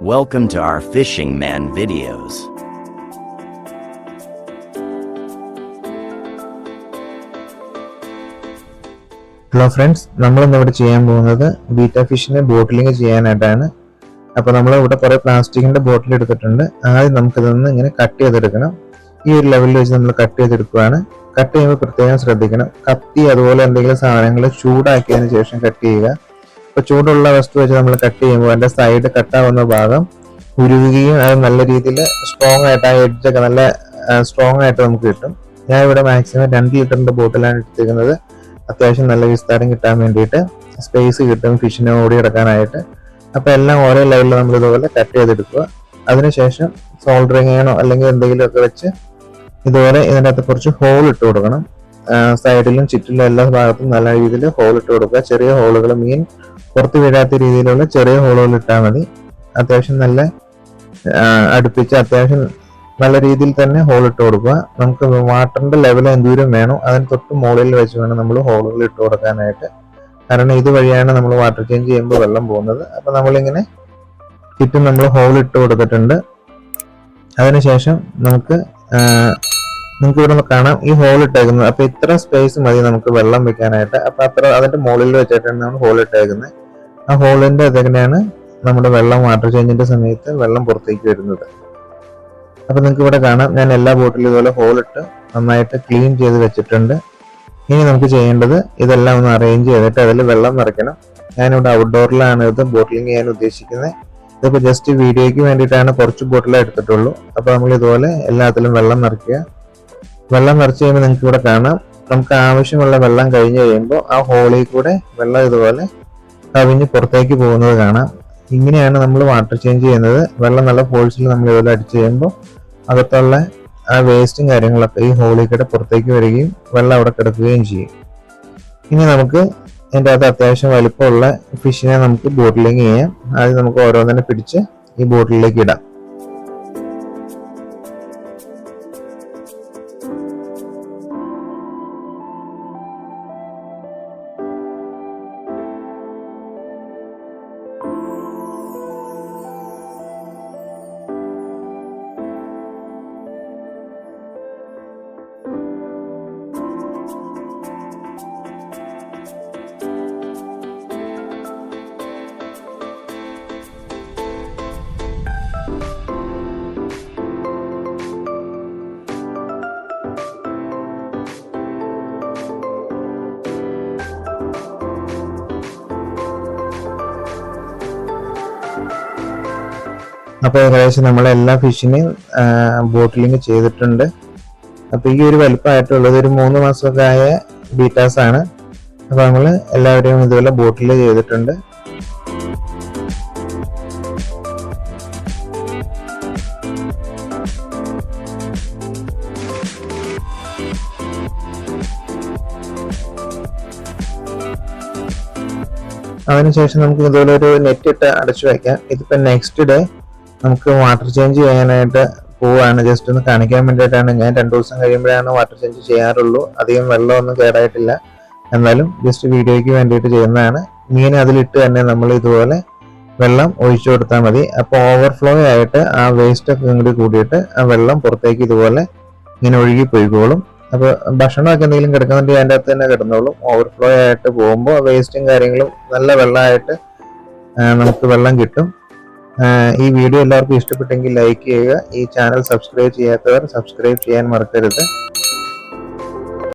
Welcome to our Fishing Man videos. Hello friends, നമ്മൾ ഇന്ന് ഇവിടെ ചെയ്യാൻ പോകുന്നത് ബീറ്റ ഫിഷിനെ ബോട്ടിലിംഗ് ചെയ്യാനായിട്ടാണ്. അപ്പോൾ നമ്മൾ ഇവിടെ കുറേ പ്ലാസ്റ്റിക്കിന്റെ ബോട്ടിൽ എടുത്തിട്ടുണ്ട്. ആദ്യം നമുക്ക് ഇതൊന്ന് ഇങ്ങനെ കട്ട് ചെയ്തെടുക്കണം. ഈ ഒരു ലെവലിൽ വെച്ച് നമ്മൾ കട്ട് ചെയ്തെടുക്കുകയാണ്. കട്ട് ചെയ്യുമ്പോൾ പ്രത്യേകം ശ്രദ്ധിക്കണം. കത്തി അതുപോലെ എന്തെങ്കിലും സാധനങ്ങൾ ചൂടാക്കിയതിന് ശേഷം കട്ട് ചെയ്യുക. അപ്പോൾ ചൂടുള്ള വസ്തു വെച്ച് നമ്മൾ കട്ട് ചെയ്യുമ്പോൾ അതിന്റെ സൈഡ് കട്ടാവുന്ന ഭാഗം ഉരുകുകയും അത് നല്ല രീതിയിൽ സ്ട്രോങ് ആയിട്ട് ആ എഡ്ജൊക്കെ നല്ല സ്ട്രോങ് ആയിട്ട് നമുക്ക് കിട്ടും. ഞാൻ ഇവിടെ മാക്സിമം 2 ലിറ്ററിന്റെ ബോട്ടിലാണ് എടുത്തിരിക്കുന്നത്. അത്യാവശ്യം നല്ല വിസ്താരം കിട്ടാൻ വേണ്ടിയിട്ട്, സ്പേസ് കിട്ടും ഫിഷിനെ ഓടി കിടക്കാനായിട്ട്. അപ്പോൾ എല്ലാം ഓരോ ലെവലിൽ നമ്മൾ ഇതുപോലെ കട്ട് ചെയ്തെടുക്കുക. അതിനുശേഷം സോൾഡറിങ്ങോ അല്ലെങ്കിൽ എന്തെങ്കിലുമൊക്കെ വെച്ച് ഇതുപോലെ ഇതിൻ്റെ അകത്ത് കുറച്ച് ഹോൾ ഇട്ട് കൊടുക്കണം. സൈഡിലും ചുറ്റിലും എല്ലാ ഭാഗത്തും നല്ല രീതിയിൽ ഹോൾ ഇട്ട് കൊടുക്കുക. ചെറിയ ഹോളുകൾ, മീൻ പുറത്ത് വീഴാത്ത രീതിയിലുള്ള ചെറിയ ഹോളുകൾ ഇട്ടാൽ മതി. അത്യാവശ്യം നല്ല അടുപ്പിച്ച് അത്യാവശ്യം നല്ല രീതിയിൽ തന്നെ ഹോൾ ഇട്ട് കൊടുക്കുക. നമുക്ക് വാട്ടറിന്റെ ലെവൽ എന്തോരം വേണോ അതിന് തൊട്ട് മുകളിൽ വെച്ച് വേണം നമ്മൾ ഹോളുകൾ ഇട്ട് കൊടുക്കാനായിട്ട്. കാരണം ഇതുവഴിയാണ് നമ്മൾ വാട്ടർ ചേഞ്ച് ചെയ്യുമ്പോൾ വെള്ളം പോകുന്നത്. അപ്പൊ നമ്മളിങ്ങനെ ചുറ്റും നമ്മൾ ഹോൾ ഇട്ട് കൊടുത്തിട്ടുണ്ട്. അതിനുശേഷം നിങ്ങൾക്ക് ഇവിടെ കാണാം ഈ ഹോൾ ഇട്ടേക്കുന്നത്. അപ്പൊ ഇത്ര സ്പേസ് മതി നമുക്ക് വെള്ളം വെക്കാനായിട്ട്. അപ്പൊ അത്ര അതിന്റെ മുകളിൽ വെച്ചിട്ടാണ് നമ്മൾ ഹോൾ ഇട്ടേക്കുന്നത്. ആ ഹോളിന്റെ ഇതെങ്ങനെയാണ് നമ്മുടെ വെള്ളം വാട്ടർ ചേഞ്ചിന്റെ സമയത്ത് വെള്ളം പുറത്തേക്ക് വരുന്നത്. അപ്പൊ നിങ്ങൾക്ക് ഇവിടെ കാണാം ഞാൻ എല്ലാ ബോട്ടിലും ഇതുപോലെ ഹോൾ ഇട്ട് നന്നായിട്ട് ക്ലീൻ ചെയ്ത് വെച്ചിട്ടുണ്ട്. ഇനി നമുക്ക് ചെയ്യേണ്ടത് ഇതെല്ലാം ഒന്ന് അറേഞ്ച് ചെയ്തിട്ട് അതിൽ വെള്ളം നിറയ്ക്കണം. ഞാനിവിടെ ഔട്ട്ഡോറിലാണ് ഇത് ബോട്ടിലിംഗ് ചെയ്യാൻ ഉദ്ദേശിക്കുന്നത്. ഇതിപ്പോൾ ജസ്റ്റ് വീഡിയോയ്ക്ക് വേണ്ടിയിട്ടാണ് കുറച്ച് ബോട്ടിലേ എടുത്തിട്ടുള്ളൂ. അപ്പോൾ നമ്മൾ ഇതുപോലെ എല്ലാത്തിലും വെള്ളം നിറയ്ക്കുക. വെള്ളം നിറച്ച് കഴിയുമ്പോൾ നിങ്ങൾക്ക് ഇവിടെ കാണാം നമുക്ക് ആവശ്യമുള്ള വെള്ളം കഴിഞ്ഞ് കഴിയുമ്പോൾ ആ ഹോളിൽ കൂടെ വെള്ളം ഇതുപോലെ കവിഞ്ഞ് പുറത്തേക്ക് പോകുന്നത് കാണാം. ഇങ്ങനെയാണ് നമ്മൾ വാട്ടർ ചേഞ്ച് ചെയ്യുന്നത്. വെള്ളം നല്ല ഫോഴ്സിൽ നമ്മൾ ഇതുപോലെ അടിച്ച് കഴിയുമ്പോൾ അകത്തുള്ള ആ വേസ്റ്റും കാര്യങ്ങളൊക്കെ ഈ ഹോളിൽ കൂടെ പുറത്തേക്ക് വരികയും വെള്ളം അവിടെ കിടക്കുകയും ചെയ്യും. ഇനി നമുക്ക് അതിൻ്റെ അകത്ത് അത്യാവശ്യം വലിപ്പമുള്ള ഫിഷിനെ നമുക്ക് ബോട്ടിലിംഗ് ചെയ്യാം. ആദ്യം നമുക്ക് ഓരോന്നിനെ പിടിച്ച് ഈ ബോട്ടിലേക്ക് ഇടാം. അപ്പോൾ ഏകദേശം നമ്മളെല്ലാ ഫിഷിനെയും ബോട്ടിലിംഗ് ചെയ്തിട്ടുണ്ട്. അപ്പോൾ ഈ ഒരു വലുപ്പമായിട്ടുള്ളത് ഒരു 3 മാസമൊക്കെ ആയ ബീറ്റാസ് ആണ്. അപ്പോൾ നമ്മൾ എല്ലാവരെയും ഇതുപോലെ ബോട്ടിൽ ചെയ്തിട്ടുണ്ട്. അതിനുശേഷം നമുക്ക് ഇതുപോലെ ഒരു നെറ്റ് ഇട്ട് അടച്ചു വയ്ക്കാം. ഇതിപ്പോൾ നെക്സ്റ്റ് ഡേ നമുക്ക് വാട്ടർ ചേഞ്ച് ചെയ്യാനായിട്ട് പോവാണ്. ജസ്റ്റ് ഒന്ന് കാണിക്കാൻ വേണ്ടിയിട്ടാണ്. ഞാൻ 2 ദിവസം കഴിയുമ്പോഴാണ് വാട്ടർ ചേഞ്ച് ചെയ്യാറുള്ളൂ. അധികം വെള്ളമൊന്നും കേടായിട്ടില്ല. എന്നാലും ജസ്റ്റ് വീഡിയോയ്ക്ക് വേണ്ടിയിട്ട് ചെയ്യുന്നതാണ്. മീൻ അതിലിട്ട് തന്നെ നമ്മൾ ഇതുപോലെ വെള്ളം ഒഴിച്ചു കൊടുത്താൽ മതി. അപ്പോൾ ഓവർഫ്ലോ ആയിട്ട് ആ വേസ്റ്റ് ഒക്കെ കൂടി കൂടിയിട്ട് ആ വെള്ളം പുറത്തേക്ക് ഇതുപോലെ ഇങ്ങനെ ഒഴുകി പോയിക്കോളും. അപ്പോൾ ഭക്ഷണമൊക്കെ എന്തെങ്കിലും കിടക്കുന്നുണ്ടെങ്കിൽ അതിൻ്റെ അകത്ത് തന്നെ കിടന്നോളും. ഓവർഫ്ലോ ആയിട്ട് പോകുമ്പോൾ വേസ്റ്റും കാര്യങ്ങളും നല്ല വെള്ളമായിട്ട് നമുക്ക് വെള്ളം കിട്ടും. ഈ വീഡിയോ എല്ലാവർക്കും ഇഷ്ടപ്പെട്ടെങ്കിൽ ലൈക്ക് ചെയ്യുക. ഈ ചാനൽ സബ്സ്ക്രൈബ് ചെയ്യാത്തവർ സബ്സ്ക്രൈബ് ചെയ്യാൻ മറക്കരുത്.